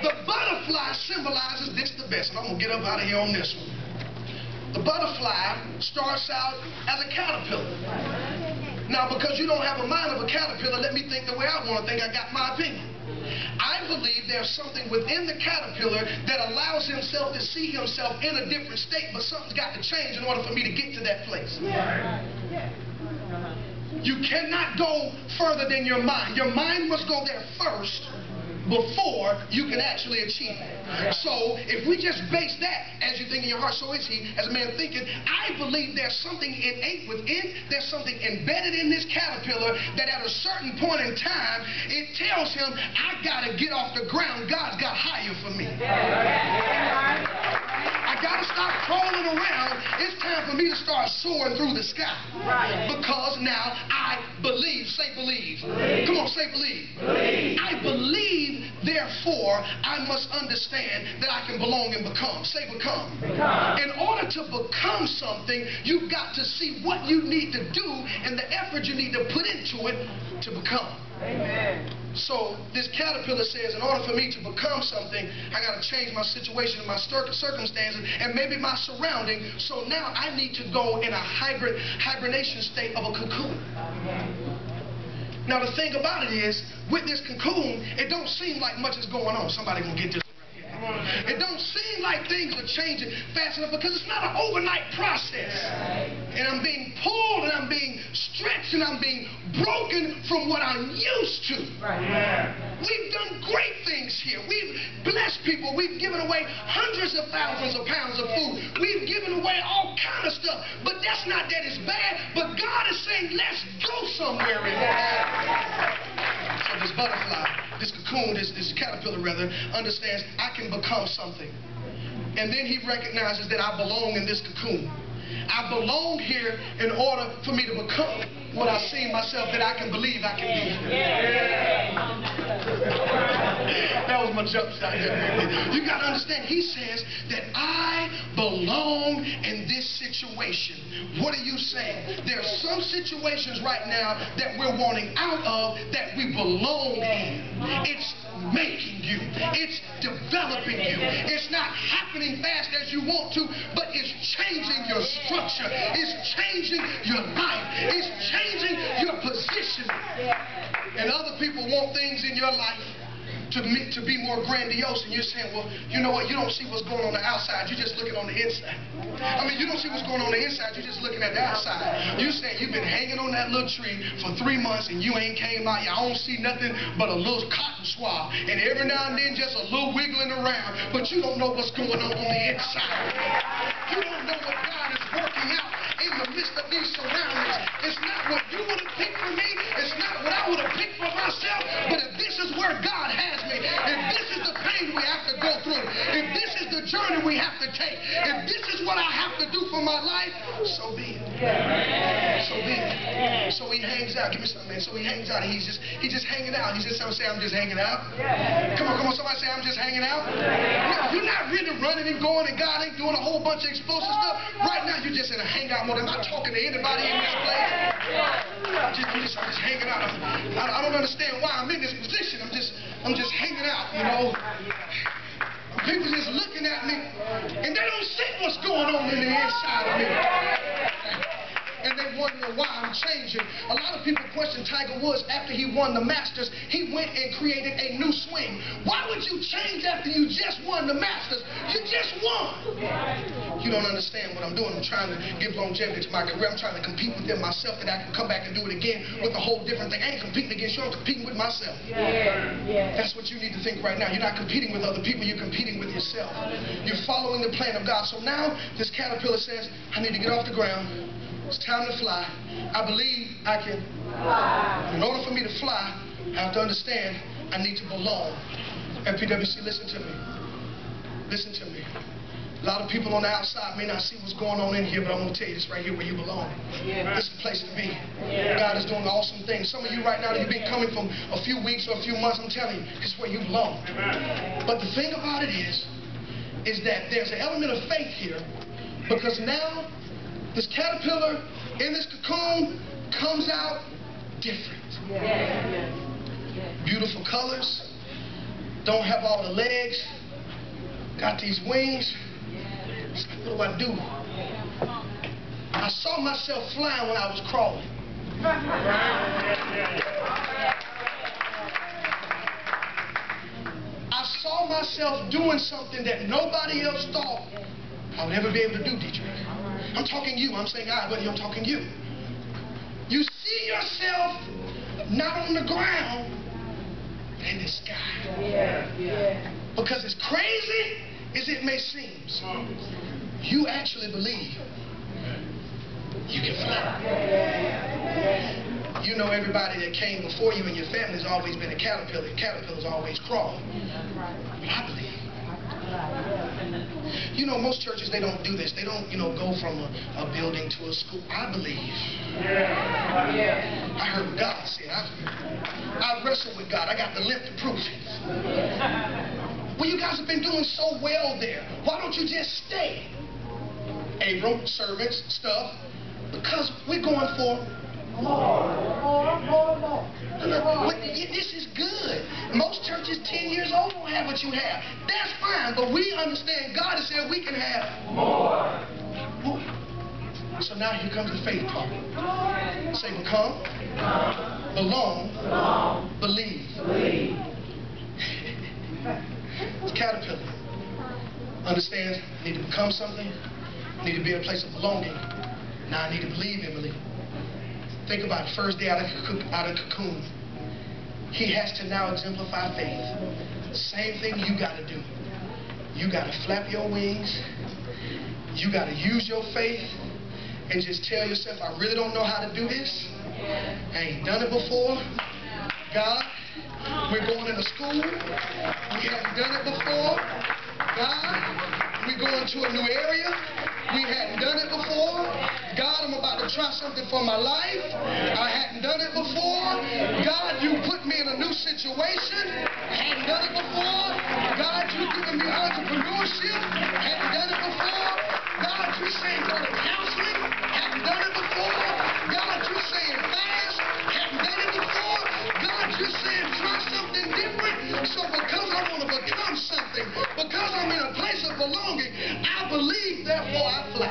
The butterfly symbolizes this the best, and I'm going to get up out of here on this one. The butterfly starts out as a caterpillar. Now, because you don't have a mind of a caterpillar, let me think the way I want to think. I got my opinion. I believe there's something within the caterpillar that allows himself to see himself in a different state, but something's got to change in order for me to get to that place. You cannot go further than your mind. Your mind must go there first before you can actually achieve it. So if we just base that, as you think in your heart, so is he, as a man thinketh, I believe there's something innate within, there's something embedded in this caterpillar that at a certain point in time, it tells him, I got to get off the ground. God's got higher for me. I got to stop crawling around. It's time for me to start soaring through the sky. Because now I believe. Say believe. Come on, say believe. I believe, therefore, I must understand that I can belong and become. Say become. In order to become something, you've got to see what you need to do and the effort you need to put into it to become. Amen. So this caterpillar says, in order for me to become something, I got to change my situation and my circumstances and maybe my surrounding. So now I need to go in a hibernation state of a cocoon. Now the thing about it is, with this cocoon, it don't seem like much is going on. Somebody gonna get this. It don't seem like things are changing fast enough because it's not an overnight process. And I'm being pulled and I'm being stretched and I'm being broken from what I'm used to. We've done great things here. We've blessed people. We've given away hundreds of thousands of pounds of food. We've given away all kind of stuff. But that's not that it's bad. But God is saying, let's go somewhere in this. So this butterfly, this cocoon, this caterpillar rather, understands I can become something. And then he recognizes that I belong in this cocoon. I belong here in order for me to become what I see in myself that I can believe I can be. That was my jump shot. You got to understand, he says that I belong in this situation. What are you saying? There are some situations right now that we're wanting out of that we belong in. It's making you. It's developing you. It's not happening fast as you want to, but it's changing your structure. It's changing your life. It's changing your position. And other people want things in your life to be more grandiose, and you're saying, well, you know what, you don't see what's going on the outside, you're just looking on the inside. I mean, you don't see what's going on the inside, you're just looking at the outside. You're saying you've been hanging on that little tree for 3 months and you ain't came out, you don't see nothing but a little cotton swab, and every now and then just a little wiggling around, but you don't know what's going on the inside. You don't know what God is working out in the midst of these surroundings. It's not what you would have picked for me, it's not what I would have picked for myself, but if this is where God has me, if this is the pain we have to go through, if this is the journey we have to take, if this is what I have to do for my life, so be it. So be it. So he hangs out. Give me something, man. So he hangs out. He's just hanging out. He's just say, I'm just hanging out. Come on. Somebody say, I'm just hanging out. You're not really running and going, and God ain't doing a whole bunch of explosive stuff. Right now, you're just in a hangout mode. I'm not talking to anybody in this place. I'm just hanging out. I don't understand why I'm in this position. I'm just hanging out, you know. People just looking at me, and they don't see what's going on in the inside of me. And they wonder why I'm changing. A lot of people question Tiger Woods after he won the Masters. He went and created a new swing. Why would you change after you just won the Masters? You just won. You don't understand what I'm doing. I'm trying to give longevity to my career. I'm trying to compete within myself that I can come back and do it again with a whole different thing. I ain't competing against you. I'm competing with myself. That's what you need to think right now. You're not competing with other people. You're competing with yourself. You're following the plan of God. So now this caterpillar says, I need to get off the ground. It's time to fly. I believe I can fly. In order for me to fly, I have to understand I need to belong. FPWC, listen to me. Listen to me. A lot of people on the outside may not see what's going on in here, but I'm going to tell you this right here where you belong. This is the place to be. God is doing awesome things. Some of you right now, you've been coming from a few weeks or a few months, I'm telling you, it's where you belong. But the thing about it is that there's an element of faith here, because now this caterpillar in this cocoon comes out different. Beautiful colors, don't have all the legs, got these wings. What do? I saw myself flying when I was crawling. I saw myself doing something that nobody else thought I would ever be able to do, Dietrich. I'm talking you. I'm saying I, but I'm talking you. You see yourself not on the ground, but in the sky. Because as crazy as it may seem, you actually believe you can fly. You know, everybody that came before you in your family has always been a caterpillar. Caterpillars always crawl. But I believe. You know, most churches, they don't do this. They don't, go from a building to a school. I believe. I heard God say, I wrestled with God. I got the limp to prove it. Well, you guys have been doing so well there. Why don't you just stay? Abram, servants, stuff. Because we're going for more. This is good. Most churches 10 years old don't have what you have. That's fine, but we understand God has said we can have more. So now here comes the faith part. Say become, belong, believe. It's caterpillar. Understands I need to become something. I need to be in a place of belonging. Now I need to believe in believe. Think about it. First day out of cocoon. He has to now exemplify faith. Same thing you got to do. You got to flap your wings. You got to use your faith and just tell yourself, I really don't know how to do this. I ain't done it before. God, we're going into school. We haven't done it before. God, we're going to a new area. We hadn't done it before. God, I'm about to try something for my life. I hadn't done it before. God, you put me in a new situation. Hadn't done it before. God, you've given me entrepreneurship. Hadn't done it before. God, you saying go to counseling. Hadn't done it before. God, you saying fast. Hadn't done it before. God, you saying try something different. So because I want to become something, because I'm in a place of belonging, I believe, therefore I fly.